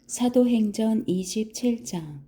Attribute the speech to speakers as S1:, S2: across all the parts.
S1: 사도행전 27장.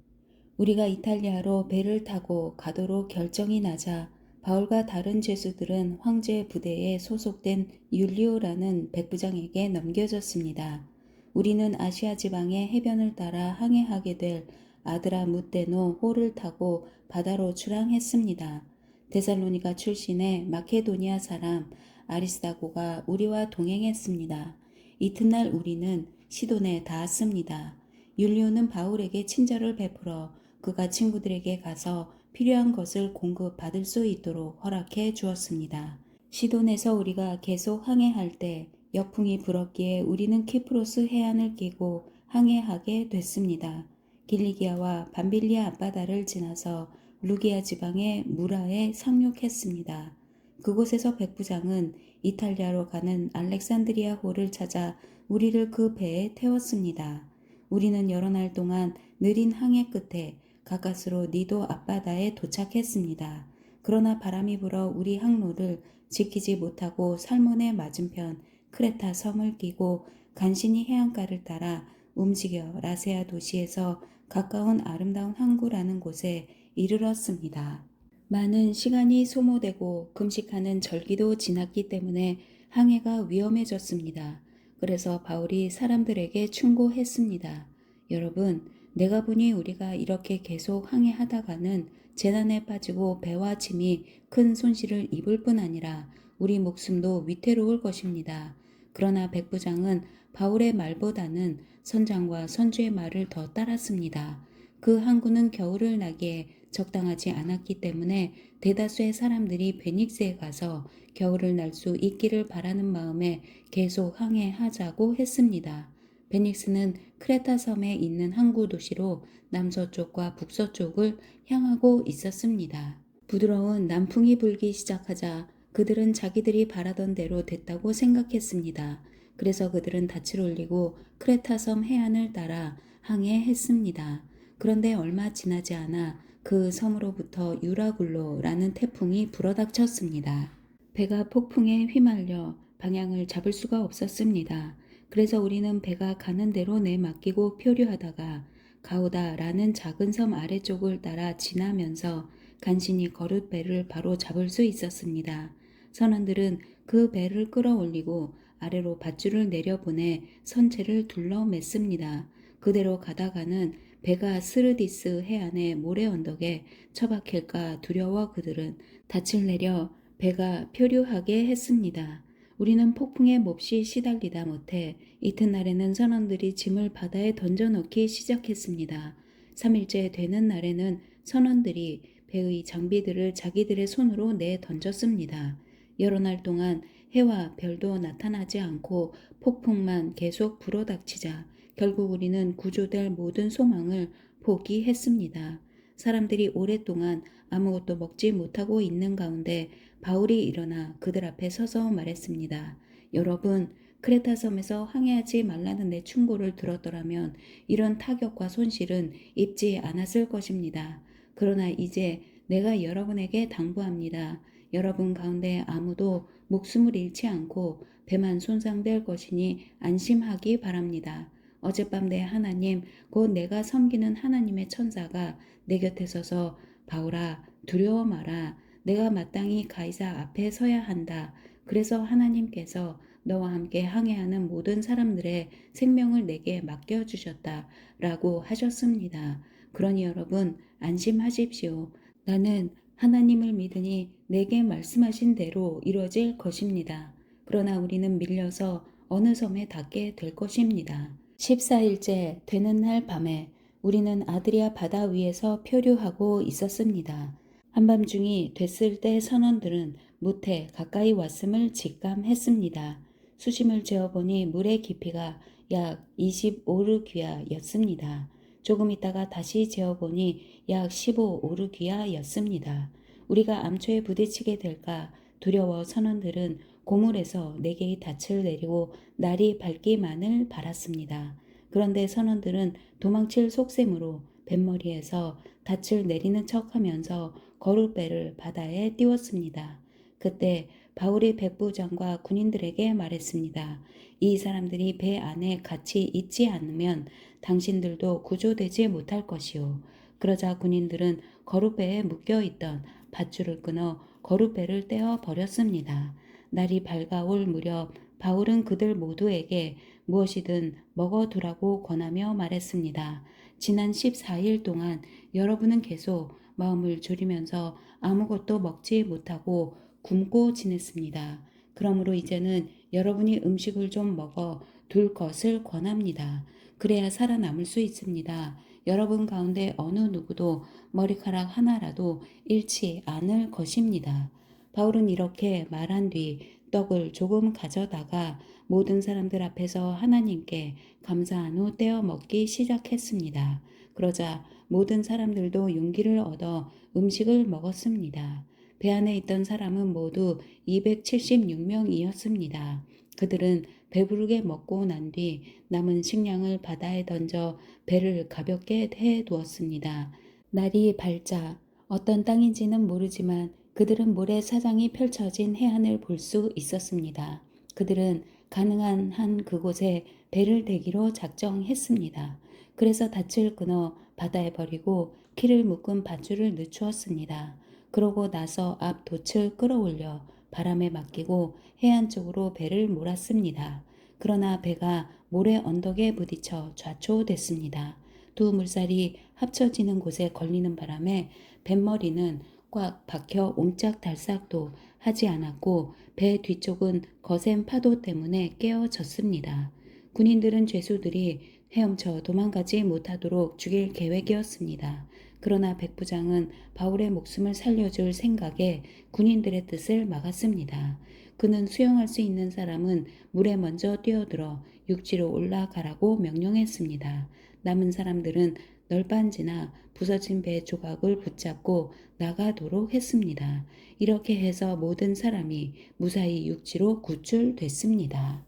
S1: 우리가 이탈리아로 배를 타고 가도록 결정이 나자 바울과 다른 죄수들은 황제 부대에 소속된 율리오라는 백부장에게 넘겨졌습니다. 우리는 아시아 지방의 해변을 따라 항해하게 될 아드라무테노 호를 타고 바다로 출항했습니다. 데살로니가 출신의 마케도니아 사람 아리스다고가 우리와 동행했습니다. 이튿날 우리는 시돈에 닿았습니다. 율리오는 바울에게 친절을 베풀어 그가 친구들에게 가서 필요한 것을 공급받을 수 있도록 허락해 주었습니다. 시돈에서 우리가 계속 항해할 때 역풍이 불었기에 우리는 키프로스 해안을 끼고 항해하게 됐습니다. 길리기아와 밤빌리아 앞바다를 지나서 루기아 지방의 무라에 상륙했습니다. 그곳에서 백부장은 이탈리아로 가는 알렉산드리아 호를 찾아 우리를 그 배에 태웠습니다. 우리는 여러 날 동안 느린 항해 끝에 가까스로 니도 앞바다에 도착했습니다. 그러나 바람이 불어 우리 항로를 지키지 못하고 살몬의 맞은편 크레타 섬을 끼고 간신히 해안가를 따라 움직여 라세아 도시에서 가까운 아름다운 항구라는 곳에 이르렀습니다. 많은 시간이 소모되고 금식하는 절기도 지났기 때문에 항해가 위험해졌습니다. 그래서 바울이 사람들에게 충고했습니다. 여러분, 내가 보니 우리가 이렇게 계속 항해하다가는 재난에 빠지고 배와 짐이 큰 손실을 입을 뿐 아니라 우리 목숨도 위태로울 것입니다. 그러나 백부장은 바울의 말보다는 선장과 선주의 말을 더 따랐습니다. 그 항구는 겨울을 나기에 적당하지 않았기 때문에 대다수의 사람들이 베닉스에 가서 겨울을 날 수 있기를 바라는 마음에 계속 항해하자고 했습니다. 베닉스는 크레타 섬에 있는 항구 도시로 남서쪽과 북서쪽을 향하고 있었습니다. 부드러운 남풍이 불기 시작하자 그들은 자기들이 바라던 대로 됐다고 생각했습니다. 그래서 그들은 닻을 올리고 크레타 섬 해안을 따라 항해했습니다. 그런데 얼마 지나지 않아 그 섬으로부터 유라굴로라는 태풍이 불어닥쳤습니다. 배가 폭풍에 휘말려 방향을 잡을 수가 없었습니다. 그래서 우리는 배가 가는 대로 내맡기고 표류하다가 가우다라는 작은 섬 아래쪽을 따라 지나면서 간신히 거룻배를 바로 잡을 수 있었습니다. 선원들은 그 배를 끌어올리고 아래로 밧줄을 내려보내 선체를 둘러맸습니다. 그대로 가다가는 배가 스르디스 해안의 모래 언덕에 처박힐까 두려워 그들은 닻을 내려 배가 표류하게 했습니다. 우리는 폭풍에 몹시 시달리다 못해 이튿날에는 선원들이 짐을 바다에 던져넣기 시작했습니다. 3일째 되는 날에는 선원들이 배의 장비들을 자기들의 손으로 내 던졌습니다. 여러 날 동안 해와 별도 나타나지 않고 폭풍만 계속 불어닥치자 결국 우리는 구조될 모든 소망을 포기했습니다. 사람들이 오랫동안 아무것도 먹지 못하고 있는 가운데 바울이 일어나 그들 앞에 서서 말했습니다. 여러분, 크레타 섬에서 항해하지 말라는 내 충고를 들었더라면 이런 타격과 손실은 입지 않았을 것입니다. 그러나 이제 내가 여러분에게 당부합니다. 여러분 가운데 아무도 목숨을 잃지 않고 배만 손상될 것이니 안심하기 바랍니다. 어젯밤 내 하나님, 곧 내가 섬기는 하나님의 천사가 내 곁에 서서 바울아, 두려워 마라. 내가 마땅히 가이사 앞에 서야 한다. 그래서 하나님께서 너와 함께 항해하는 모든 사람들의 생명을 내게 맡겨주셨다. 라고 하셨습니다. 그러니 여러분 안심하십시오. 나는 하나님을 믿으니 내게 말씀하신 대로 이루어질 것입니다. 그러나 우리는 밀려서 어느 섬에 닿게 될 것입니다. 14일째 되는 날 밤에 우리는 아드리아 바다 위에서 표류하고 있었습니다. 한밤중이 됐을 때 선원들은 무태 가까이 왔음을 직감했습니다. 수심을 재어보니 물의 깊이가 약 25오르귀아였습니다. 조금 있다가 다시 재어보니 약 15오르귀아였습니다. 우리가 암초에 부딪히게 될까 두려워 선원들은 고물에서 4개의 닻을 내리고 날이 밝기만을 바랐습니다. 그런데 선원들은 도망칠 속셈으로 뱃머리에서 닻을 내리는 척하면서 거룻배를 바다에 띄웠습니다. 그때 바울이 백부장과 군인들에게 말했습니다. 이 사람들이 배 안에 같이 있지 않으면 당신들도 구조되지 못할 것이요. 그러자 군인들은 거룻배에 묶여 있던 밧줄을 끊어 거룻배를 떼어 버렸습니다. 날이 밝아올 무렵 바울은 그들 모두에게 무엇이든 먹어두라고 권하며 말했습니다. 지난 14일 동안 여러분은 계속 마음을 졸이면서 아무것도 먹지 못하고 굶고 지냈습니다. 그러므로 이제는 여러분이 음식을 좀 먹어 둘 것을 권합니다. 그래야 살아남을 수 있습니다. 여러분 가운데 어느 누구도 머리카락 하나라도 잃지 않을 것입니다. 바울은 이렇게 말한 뒤 떡을 조금 가져다가 모든 사람들 앞에서 하나님께 감사한 후 떼어 먹기 시작했습니다. 그러자 모든 사람들도 용기를 얻어 음식을 먹었습니다. 배 안에 있던 사람은 모두 276명이었습니다. 그들은 배부르게 먹고 난 뒤 남은 식량을 바다에 던져 배를 가볍게 해 두었습니다. 날이 밝자 어떤 땅인지는 모르지만 그들은 모래사장이 펼쳐진 해안을 볼 수 있었습니다. 그들은 가능한 한 그곳에 배를 대기로 작정했습니다. 그래서 닻을 끊어 바다에 버리고 키를 묶은 밧줄을 늦추었습니다. 그러고 나서 앞 돛을 끌어올려 바람에 맡기고 해안 쪽으로 배를 몰았습니다. 그러나 배가 모래 언덕에 부딪혀 좌초됐습니다. 두 물살이 합쳐지는 곳에 걸리는 바람에 뱃머리는 꽉 박혀 옴짝달싹도 하지 않았고 배 뒤쪽은 거센 파도 때문에 깨어졌습니다. 군인들은 죄수들이 헤엄쳐 도망가지 못하도록 죽일 계획이었습니다. 그러나 백부장은 바울의 목숨을 살려줄 생각에 군인들의 뜻을 막았습니다. 그는 수영할 수 있는 사람은 물에 먼저 뛰어들어 육지로 올라가라고 명령했습니다. 남은 사람들은 널빤지나 부서진 배 조각을 붙잡고 나가도록 했습니다. 이렇게 해서 모든 사람이 무사히 육지로 구출됐습니다.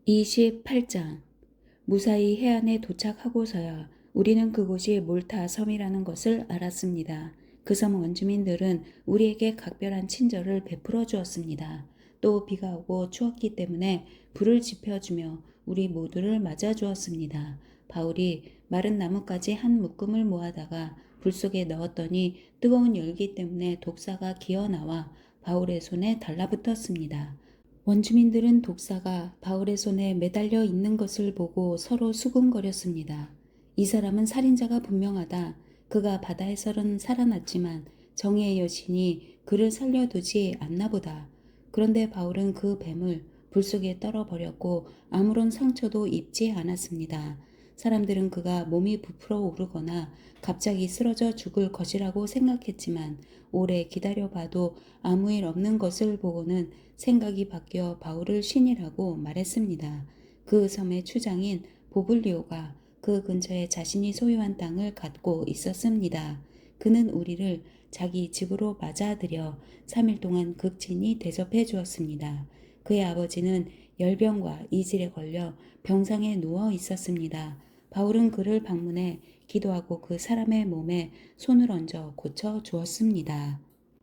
S1: 28장 무사히 해안에 도착하고서야 우리는 그곳이 몰타 섬이라는 것을 알았습니다. 그 섬 원주민들은 우리에게 각별한 친절을 베풀어 주었습니다. 또 비가 오고 추웠기 때문에 불을 지펴주며 우리 모두를 맞아 주었습니다. 바울이 마른 나뭇가지 한 묶음을 모아다가 불 속에 넣었더니 뜨거운 열기 때문에 독사가 기어나와 바울의 손에 달라붙었습니다. 원주민들은 독사가 바울의 손에 매달려 있는 것을 보고 서로 수군거렸습니다. 이 사람은 살인자가 분명하다. 그가 바다에서는 살아났지만 정의의 여신이 그를 살려두지 않나 보다. 그런데 바울은 그 뱀을 불 속에 떨어버렸고 아무런 상처도 입지 않았습니다. 사람들은 그가 몸이 부풀어 오르거나 갑자기 쓰러져 죽을 것이라고 생각했지만 오래 기다려봐도 아무 일 없는 것을 보고는 생각이 바뀌어 바울을 신이라고 말했습니다. 그 섬의 추장인 보블리오가 그 근처에 자신이 소유한 땅을 갖고 있었습니다. 그는 우리를 자기 집으로 맞아들여 3일 동안 극진히 대접해 주었습니다. 그의 아버지는 열병과 이질에 걸려 병상에 누워 있었습니다. 바울은 그를 방문해 기도하고 그 사람의 몸에 손을 얹어 고쳐 주었습니다.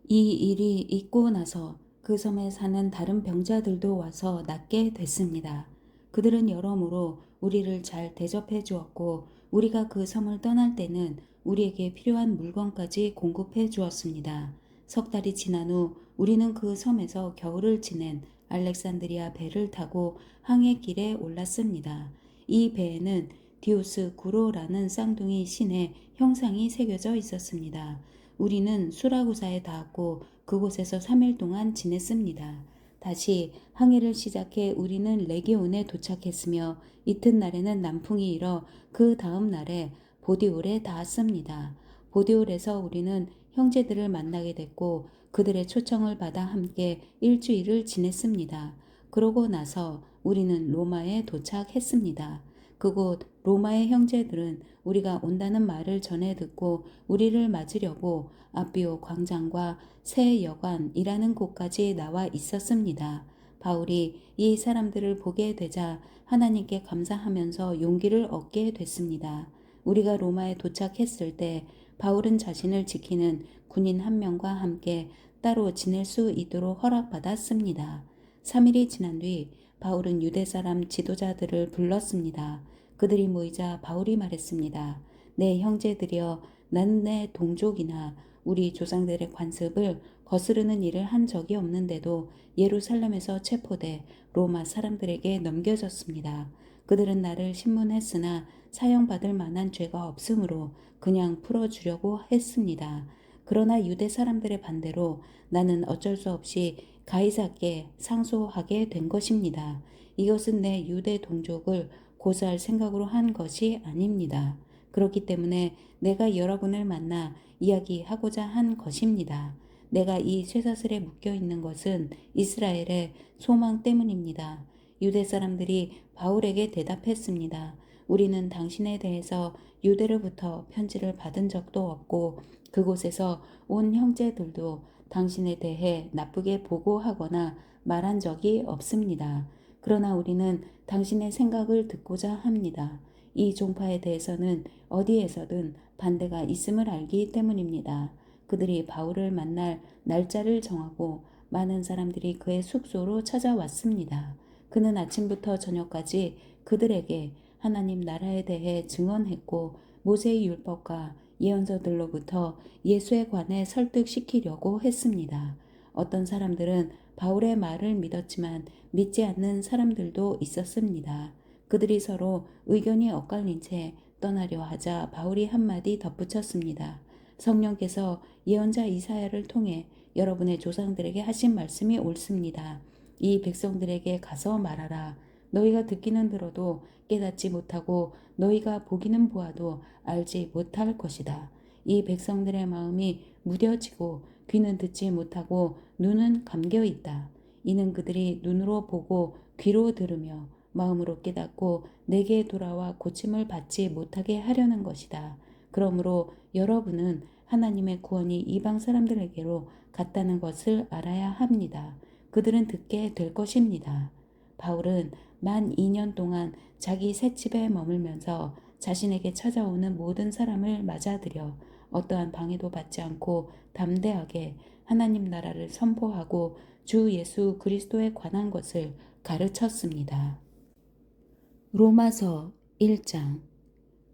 S1: 이 일이 있고 나서 그 섬에 사는 다른 병자들도 와서 낫게 됐습니다. 그들은 여러모로 우리를 잘 대접해 주었고 우리가 그 섬을 떠날 때는 우리에게 필요한 물건까지 공급해 주었습니다. 석 달이 지난 후 우리는 그 섬에서 겨울을 지낸 알렉산드리아 배를 타고 항해길에 올랐습니다. 이 배에는 디오스 구로라는 쌍둥이 신의 형상이 새겨져 있었습니다. 우리는 수라구사에 닿았고 그곳에서 3일 동안 지냈습니다. 다시 항해를 시작해 우리는 레기온에 도착했으며 이튿날에는 남풍이 일어 그 다음 날에 보디올에 닿았습니다. 보디올에서 우리는 형제들을 만나게 됐고 그들의 초청을 받아 함께 일주일을 지냈습니다. 그러고 나서 우리는 로마에 도착했습니다. 그곳 로마의 형제들은 우리가 온다는 말을 전해 듣고 우리를 맞으려고 아비오 광장과 새 여관이라는 곳까지 나와 있었습니다. 바울이 이 사람들을 보게 되자 하나님께 감사하면서 용기를 얻게 됐습니다. 우리가 로마에 도착했을 때 바울은 자신을 지키는 군인 한 명과 함께 따로 지낼 수 있도록 허락받았습니다. 3일이 지난 뒤 바울은 유대 사람 지도자들을 불렀습니다. 그들이 모이자 바울이 말했습니다. 내 형제들이여, 나는 내 동족이나 우리 조상들의 관습을 거스르는 일을 한 적이 없는데도 예루살렘에서 체포돼 로마 사람들에게 넘겨졌습니다. 그들은 나를 신문했으나 사형받을 만한 죄가 없으므로 그냥 풀어주려고 했습니다. 그러나 유대 사람들의 반대로 나는 어쩔 수 없이 가이사께 상소하게 된 것입니다. 이것은 내 유대 동족을 고소할 생각으로 한 것이 아닙니다. 그렇기 때문에 내가 여러분을 만나 이야기하고자 한 것입니다. 내가 이 쇠사슬에 묶여 있는 것은 이스라엘의 소망 때문입니다. 유대 사람들이 바울에게 대답했습니다. 우리는 당신에 대해서 유대로부터 편지를 받은 적도 없고 그곳에서 온 형제들도 당신에 대해 나쁘게 보고하거나 말한 적이 없습니다. 그러나 우리는 당신의 생각을 듣고자 합니다. 이 종파에 대해서는 어디에서든 반대가 있음을 알기 때문입니다. 그들이 바울을 만날 날짜를 정하고 많은 사람들이 그의 숙소로 찾아왔습니다. 그는 아침부터 저녁까지 그들에게 하나님 나라에 대해 증언했고 모세의 율법과 예언서들로부터 예수에 관해 설득시키려고 했습니다. 어떤 사람들은 바울의 말을 믿었지만 믿지 않는 사람들도 있었습니다. 그들이 서로 의견이 엇갈린 채 떠나려 하자 바울이 한마디 덧붙였습니다. 성령께서 예언자 이사야를 통해 여러분의 조상들에게 하신 말씀이 옳습니다. 이 백성들에게 가서 말하라. 너희가 듣기는 들어도 깨닫지 못하고 너희가 보기는 보아도 알지 못할 것이다. 이 백성들의 마음이 무뎌지고 귀는 듣지 못하고 눈은 감겨 있다. 이는 그들이 눈으로 보고 귀로 들으며 마음으로 깨닫고 내게 돌아와 고침을 받지 못하게 하려는 것이다. 그러므로 여러분은 하나님의 구원이 이방 사람들에게로 갔다는 것을 알아야 합니다. 그들은 듣게 될 것입니다. 바울은 만 2년 동안 자기 셋집에 머물면서 자신에게 찾아오는 모든 사람을 맞아들여 어떠한 방해도 받지 않고 담대하게 하나님 나라를 선포하고 주 예수 그리스도에 관한 것을 가르쳤습니다. 로마서 1장.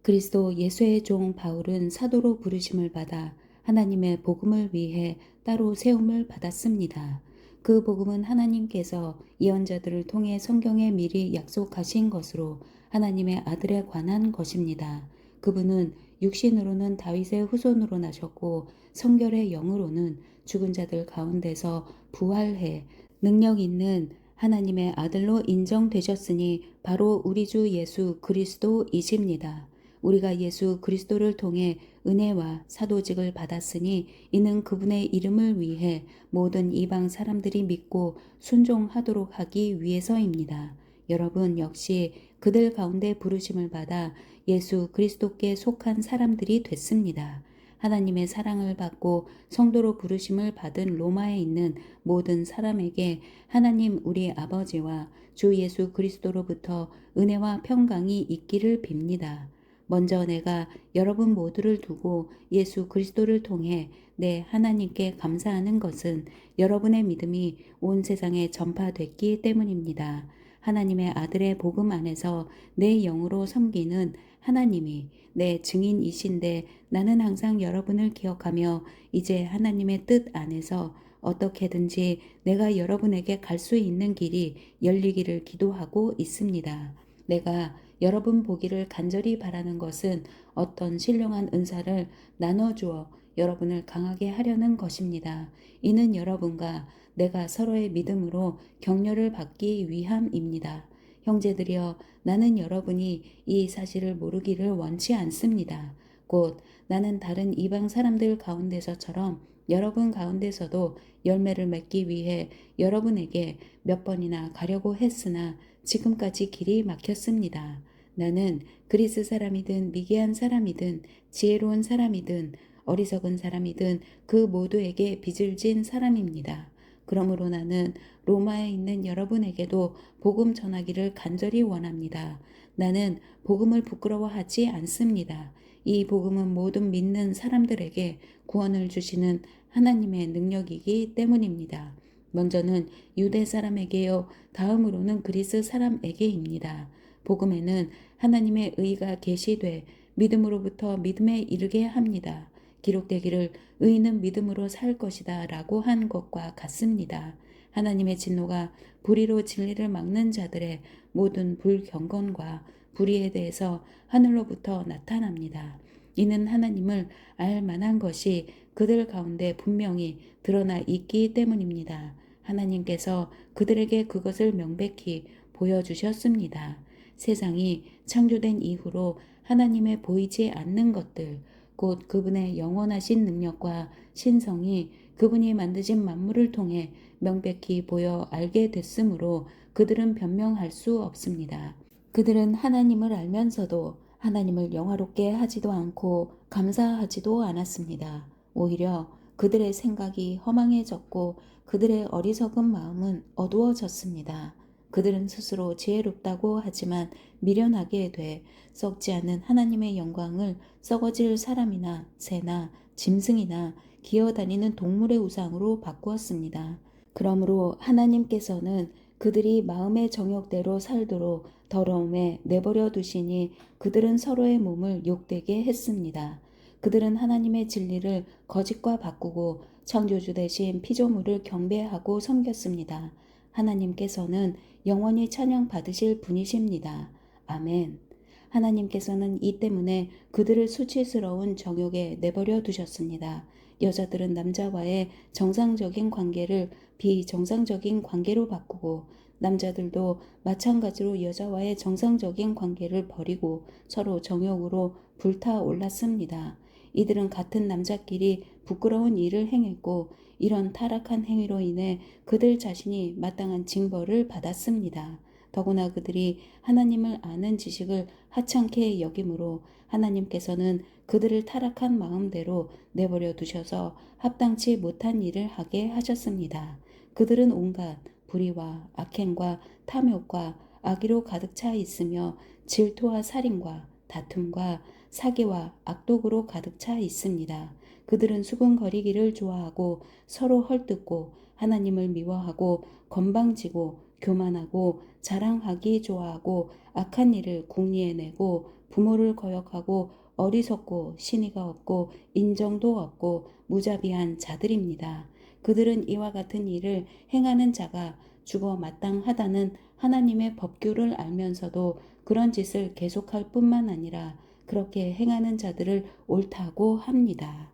S1: 그리스도 예수의 종 바울은 사도로 부르심을 받아 하나님의 복음을 위해 따로 세움을 받았습니다. 그 복음은 하나님께서 예언자들을 통해 성경에 미리 약속하신 것으로 하나님의 아들에 관한 것입니다. 그분은 육신으로는 다윗의 후손으로 나셨고 성결의 영으로는 죽은 자들 가운데서 부활해 능력 있는 하나님의 아들로 인정되셨으니 바로 우리 주 예수 그리스도이십니다. 우리가 예수 그리스도를 통해 은혜와 사도직을 받았으니 이는 그분의 이름을 위해 모든 이방 사람들이 믿고 순종하도록 하기 위해서입니다. 여러분 역시 그들 가운데 부르심을 받아 예수 그리스도께 속한 사람들이 됐습니다. 하나님의 사랑을 받고 성도로 부르심을 받은 로마에 있는 모든 사람에게 하나님 우리 아버지와 주 예수 그리스도로부터 은혜와 평강이 있기를 빕니다. 먼저 내가 여러분 모두를 두고 예수 그리스도를 통해 내 하나님께 감사하는 것은 여러분의 믿음이 온 세상에 전파됐기 때문입니다. 하나님의 아들의 복음 안에서 내 영으로 섬기는 하나님이 내 증인이신데 나는 항상 여러분을 기억하며 이제 하나님의 뜻 안에서 어떻게든지 내가 여러분에게 갈 수 있는 길이 열리기를 기도하고 있습니다. 내가 여러분 보기를 간절히 바라는 것은 어떤 신령한 은사를 나눠주어 여러분을 강하게 하려는 것입니다. 이는 여러분과 내가 서로의 믿음으로 격려를 받기 위함입니다. 형제들이여, 나는 여러분이 이 사실을 모르기를 원치 않습니다. 곧 나는 다른 이방 사람들 가운데서처럼 여러분 가운데서도 열매를 맺기 위해 여러분에게 몇 번이나 가려고 했으나 지금까지 길이 막혔습니다. 나는 그리스 사람이든 미개한 사람이든 지혜로운 사람이든 어리석은 사람이든 그 모두에게 빚을 진 사람입니다. 그러므로 나는 로마에 있는 여러분에게도 복음 전하기를 간절히 원합니다. 나는 복음을 부끄러워하지 않습니다. 이 복음은 모든 믿는 사람들에게 구원을 주시는 하나님의 능력이기 때문입니다. 먼저는 유대 사람에게요, 다음으로는 그리스 사람에게입니다. 복음에는 하나님의 의가 계시되 믿음으로부터 믿음에 이르게 합니다. 기록되기를 의인은 믿음으로 살 것이다 라고 한 것과 같습니다. 하나님의 진노가 불의로 진리를 막는 자들의 모든 불경건과 불의에 대해서 하늘로부터 나타납니다. 이는 하나님을 알 만한 것이 그들 가운데 분명히 드러나 있기 때문입니다. 하나님께서 그들에게 그것을 명백히 보여주셨습니다. 세상이 창조된 이후로 하나님의 보이지 않는 것들, 곧 그분의 영원하신 능력과 신성이 그분이 만드신 만물을 통해 명백히 보여 알게 됐으므로 그들은 변명할 수 없습니다. 그들은 하나님을 알면서도 하나님을 영화롭게 하지도 않고 감사하지도 않았습니다. 오히려 그들의 생각이 허망해졌고 그들의 어리석은 마음은 어두워졌습니다. 그들은 스스로 지혜롭다고 하지만 미련하게 돼 썩지 않는 하나님의 영광을 썩어질 사람이나 새나 짐승이나 기어다니는 동물의 우상으로 바꾸었습니다. 그러므로 하나님께서는 그들이 마음의 정욕대로 살도록 더러움에 내버려 두시니 그들은 서로의 몸을 욕되게 했습니다. 그들은 하나님의 진리를 거짓과 바꾸고 창조주 대신 피조물을 경배하고 섬겼습니다. 하나님께서는 영원히 찬양 받으실 분이십니다. 아멘. 하나님께서는 이 때문에 그들을 수치스러운 정욕에 내버려 두셨습니다. 여자들은 남자와의 정상적인 관계를 비정상적인 관계로 바꾸고 남자들도 마찬가지로 여자와의 정상적인 관계를 버리고 서로 정욕으로 불타올랐습니다. 이들은 같은 남자끼리 부끄러운 일을 행했고 이런 타락한 행위로 인해 그들 자신이 마땅한 징벌을 받았습니다. 더구나 그들이 하나님을 아는 지식을 하찮게 여김으로 하나님께서는 그들을 타락한 마음대로 내버려 두셔서 합당치 못한 일을 하게 하셨습니다. 그들은 온갖 불의와 악행과 탐욕과 악의로 가득 차 있으며 질투와 살인과 다툼과 사기와 악독으로 가득 차 있습니다. 그들은 수군거리기를 좋아하고 서로 헐뜯고 하나님을 미워하고 건방지고 교만하고 자랑하기 좋아하고 악한 일을 궁리해내고 부모를 거역하고 어리석고 신의가 없고 인정도 없고 무자비한 자들입니다. 그들은 이와 같은 일을 행하는 자가 죽어 마땅하다는 하나님의 법규를 알면서도 그런 짓을 계속할 뿐만 아니라 그렇게 행하는 자들을 옳다고 합니다.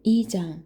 S1: 2장.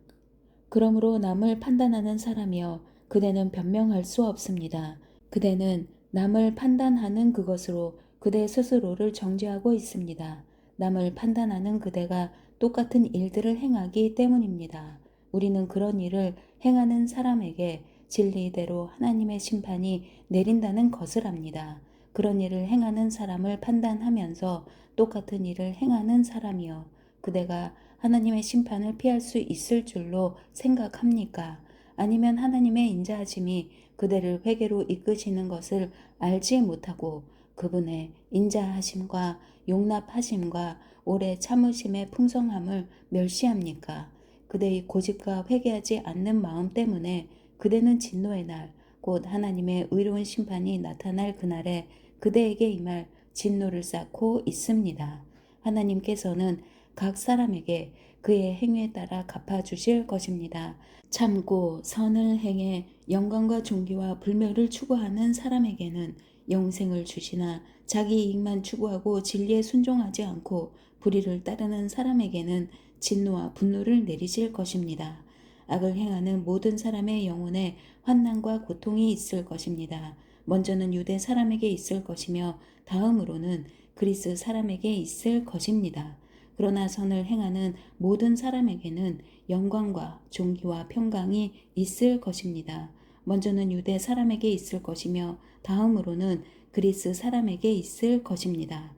S1: 그러므로 남을 판단하는 사람이여 그대는 변명할 수 없습니다. 그대는 남을 판단하는 그것으로 그대 스스로를 정죄하고 있습니다. 남을 판단하는 그대가 똑같은 일들을 행하기 때문입니다. 우리는 그런 일을 행하는 사람에게 진리대로 하나님의 심판이 내린다는 것을 압니다. 그런 일을 행하는 사람을 판단하면서 똑같은 일을 행하는 사람이여 그대가 하나님의 심판을 피할 수 있을 줄로 생각합니까? 아니면 하나님의 인자하심이 그대를 회개로 이끄시는 것을 알지 못하고 그분의 인자하심과 용납하심과 오래 참으심의 풍성함을 멸시합니까? 그대의 고집과 회개하지 않는 마음 때문에 그대는 진노의 날, 곧 하나님의 의로운 심판이 나타날 그날에 그대에게 임할 진노를 쌓고 있습니다. 하나님께서는 각 사람에게 그의 행위에 따라 갚아주실 것입니다. 참고 선을 행해 영광과 존귀와 불멸을 추구하는 사람에게는 영생을 주시나 자기 이익만 추구하고 진리에 순종하지 않고 불의를 따르는 사람에게는 진노와 분노를 내리실 것입니다. 악을 행하는 모든 사람의 영혼에 환난과 고통이 있을 것입니다. 먼저는 유대 사람에게 있을 것이며 다음으로는 그리스 사람에게 있을 것입니다. 그러나 선을 행하는 모든 사람에게는 영광과 존귀와 평강이 있을 것입니다. 먼저는 유대 사람에게 있을 것이며 다음으로는 그리스 사람에게 있을 것입니다.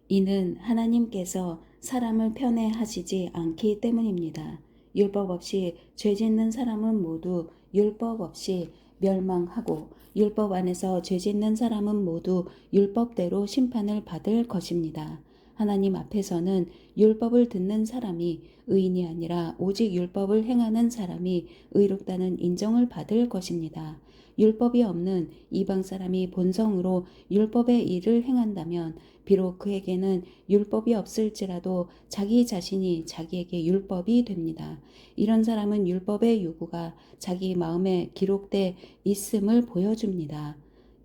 S1: 이는 하나님께서 사람을 편애하시지 않기 때문입니다. 율법 없이 죄 짓는 사람은 모두 율법 없이 멸망하고 율법 안에서 죄짓는 사람은 모두 율법대로 심판을 받을 것입니다. 하나님 앞에서는 율법을 듣는 사람이 의인이 아니라 오직 율법을 행하는 사람이 의롭다는 인정을 받을 것입니다. 율법이 없는 이방 사람이 본성으로 율법의 일을 행한다면 비록 그에게는 율법이 없을지라도 자기 자신이 자기에게 율법이 됩니다. 이런 사람은 율법의 요구가 자기 마음에 기록돼 있음을 보여줍니다.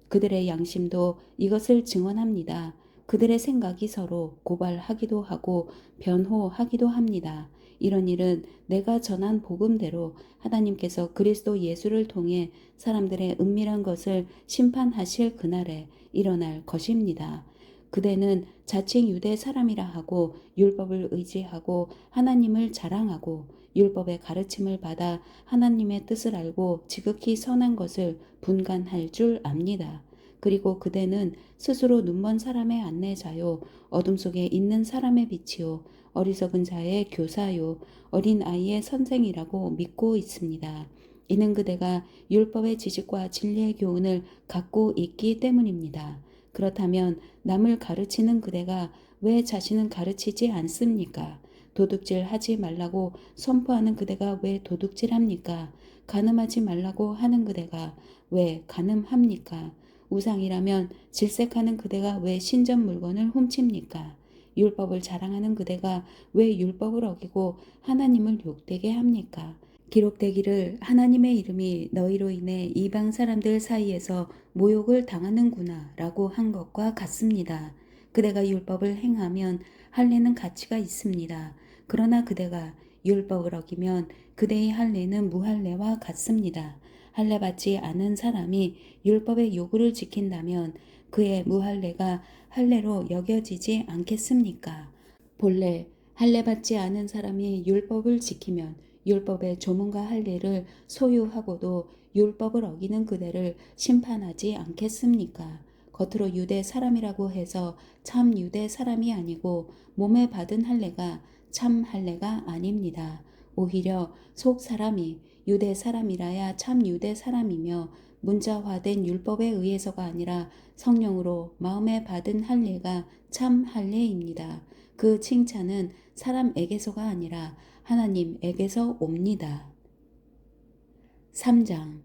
S1: 그들의 양심도 이것을 증언합니다. 그들의 생각이 서로 고발하기도 하고 변호하기도 합니다. 이런 일은 내가 전한 복음대로 하나님께서 그리스도 예수를 통해 사람들의 은밀한 것을 심판하실 그날에 일어날 것입니다. 그대는 자칭 유대 사람이라 하고 율법을 의지하고 하나님을 자랑하고 율법의 가르침을 받아 하나님의 뜻을 알고 지극히 선한 것을 분간할 줄 압니다. 그리고 그대는 스스로 눈먼 사람의 안내자요, 어둠 속에 있는 사람의 빛이요, 어리석은 자의 교사요, 어린 아이의 선생이라고 믿고 있습니다. 이는 그대가 율법의 지식과 진리의 교훈을 갖고 있기 때문입니다. 그렇다면 남을 가르치는 그대가 왜 자신은 가르치지 않습니까? 도둑질 하지 말라고 선포하는 그대가 왜 도둑질합니까? 간음하지 말라고 하는 그대가 왜 간음합니까? 우상이라면 질색하는 그대가 왜 신전 물건을 훔칩니까? 율법을 자랑하는 그대가 왜 율법을 어기고 하나님을 욕되게 합니까? 기록되기를 하나님의 이름이 너희로 인해 이방 사람들 사이에서 모욕을 당하는구나 라고 한 것과 같습니다. 그대가 율법을 행하면 할례는 가치가 있습니다. 그러나 그대가 율법을 어기면 그대의 할례는 무할례와 같습니다. 할례 받지 않은 사람이 율법의 요구를 지킨다면 그의 무할례가 할례로 여겨지지 않겠습니까? 본래 할례 받지 않은 사람이 율법을 지키면 율법의 조문과 할례를 소유하고도 율법을 어기는 그대를 심판하지 않겠습니까? 겉으로 유대 사람이라고 해서 참 유대 사람이 아니고 몸에 받은 할례가 참 할례가 아닙니다. 오히려 속 사람이 유대 사람이라야 참 유대 사람이며 문자화된 율법에 의해서가 아니라 성령으로 마음에 받은 할례가 참 할례입니다. 그 칭찬은 사람에게서가 아니라 하나님에게서 옵니다. 3장.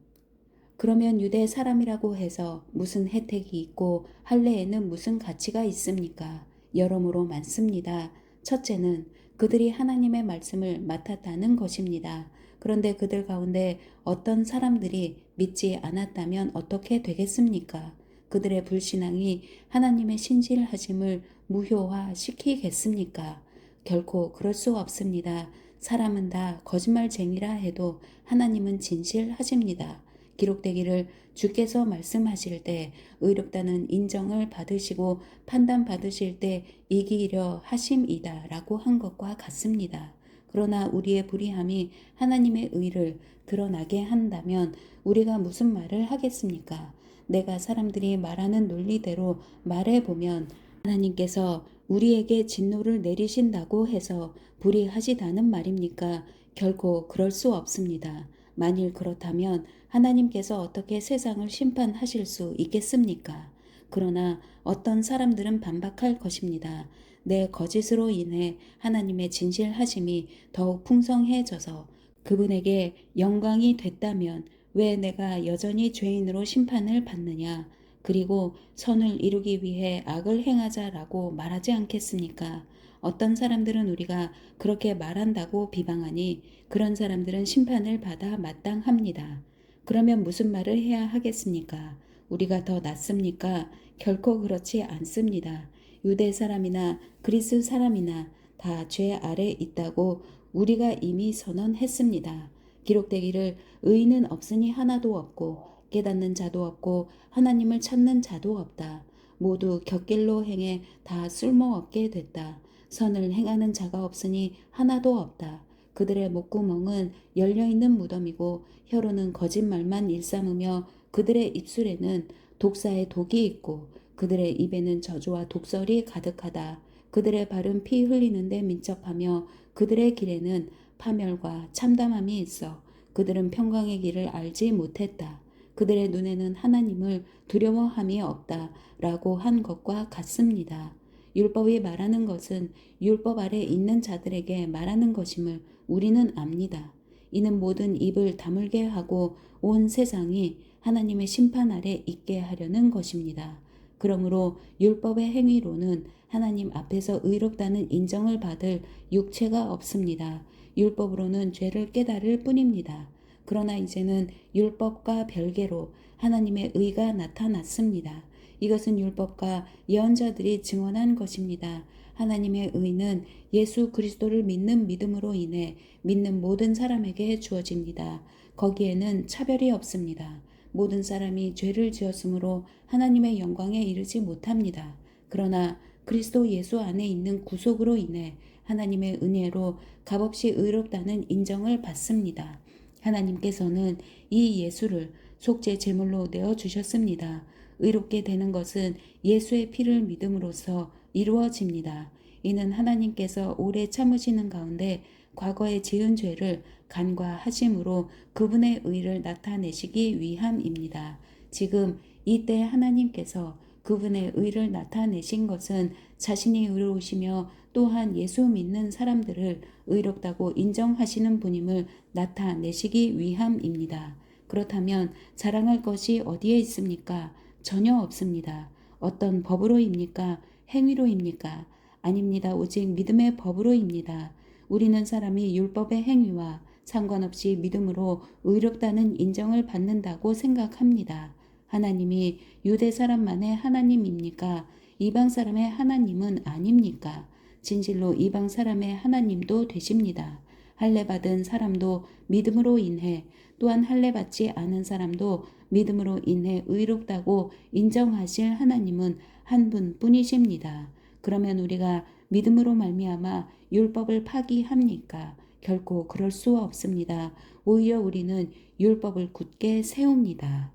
S1: 그러면 유대 사람이라고 해서 무슨 혜택이 있고 할례에는 무슨 가치가 있습니까? 여러모로 많습니다. 첫째는 그들이 하나님의 말씀을 맡았다는 것입니다. 그런데 그들 가운데 어떤 사람들이 믿지 않았다면 어떻게 되겠습니까? 그들의 불신앙이 하나님의 신실하심을 무효화시키겠습니까? 결코 그럴 수 없습니다. 사람은 다 거짓말쟁이라 해도 하나님은 진실하십니다. 기록되기를 주께서 말씀하실 때 의롭다는 인정을 받으시고 판단받으실 때 이기려 하심이다 라고 한 것과 같습니다. 그러나 우리의 불의함이 하나님의 의를 드러나게 한다면 우리가 무슨 말을 하겠습니까? 내가 사람들이 말하는 논리대로 말해보면 하나님께서 우리에게 진노를 내리신다고 해서 불의하시다는 말입니까? 결코 그럴 수 없습니다. 만일 그렇다면 하나님께서 어떻게 세상을 심판하실 수 있겠습니까? 그러나 어떤 사람들은 반박할 것입니다. 내 거짓으로 인해 하나님의 진실하심이 더욱 풍성해져서 그분에게 영광이 됐다면 왜 내가 여전히 죄인으로 심판을 받느냐? 그리고 선을 이루기 위해 악을 행하자라고 말하지 않겠습니까? 어떤 사람들은 우리가 그렇게 말한다고 비방하니 그런 사람들은 심판을 받아 마땅합니다. 그러면 무슨 말을 해야 하겠습니까? 우리가 더 낫습니까? 결코 그렇지 않습니다. 유대 사람이나 그리스 사람이나 다 죄 아래 있다고 우리가 이미 선언했습니다. 기록되기를 의인은 없으니 하나도 없고 깨닫는 자도 없고 하나님을 찾는 자도 없다. 모두 곁길로 행해 다 쓸모없게 됐다. 선을 행하는 자가 없으니 하나도 없다. 그들의 목구멍은 열려있는 무덤이고 혀로는 거짓말만 일삼으며 그들의 입술에는 독사의 독이 있고 그들의 입에는 저주와 독설이 가득하다. 그들의 발은 피 흘리는데 민첩하며 그들의 길에는 파멸과 참담함이 있어 그들은 평강의 길을 알지 못했다. 그들의 눈에는 하나님을 두려워함이 없다라고 한 것과 같습니다. 율법이 말하는 것은 율법 아래 있는 자들에게 말하는 것임을 우리는 압니다. 이는 모든 입을 다물게 하고 온 세상이 하나님의 심판 아래 있게 하려는 것입니다. 그러므로 율법의 행위로는 하나님 앞에서 의롭다는 인정을 받을 육체가 없습니다. 율법으로는 죄를 깨달을 뿐입니다. 그러나 이제는 율법과 별개로 하나님의 의가 나타났습니다. 이것은 율법과 예언자들이 증언한 것입니다. 하나님의 의는 예수 그리스도를 믿는 믿음으로 인해 믿는 모든 사람에게 주어집니다. 거기에는 차별이 없습니다. 모든 사람이 죄를 지었으므로 하나님의 영광에 이르지 못합니다. 그러나 그리스도 예수 안에 있는 구속으로 인해 하나님의 은혜로 값없이 의롭다는 인정을 받습니다. 하나님께서는 이 예수를 속죄 제물로 내어주셨습니다. 의롭게 되는 것은 예수의 피를 믿음으로써 이루어집니다. 이는 하나님께서 오래 참으시는 가운데 과거에 지은 죄를 간과하심으로 그분의 의를 나타내시기 위함입니다. 지금 이때 하나님께서 그분의 의를 나타내신 것은 자신이 의로우시며 또한 예수 믿는 사람들을 의롭다고 인정하시는 분임을 나타내시기 위함입니다. 그렇다면 자랑할 것이 어디에 있습니까? 전혀 없습니다. 어떤 법으로입니까? 행위로입니까? 아닙니다. 오직 믿음의 법으로입니다. 우리는 사람이 율법의 행위와 상관없이 믿음으로 의롭다는 인정을 받는다고 생각합니다. 하나님이 유대 사람만의 하나님입니까? 이방 사람의 하나님은 아닙니까? 진실로 이방 사람의 하나님도 되십니다. 할례 받은 사람도 믿음으로 인해 또한 할례 받지 않은 사람도 믿음으로 인해 의롭다고 인정하실 하나님은 한 분뿐이십니다. 그러면 우리가 믿음으로 말미암아 율법을 파기합니까? 결코 그럴 수 없습니다. 오히려 우리는 율법을 굳게 세웁니다.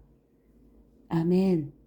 S1: 아멘.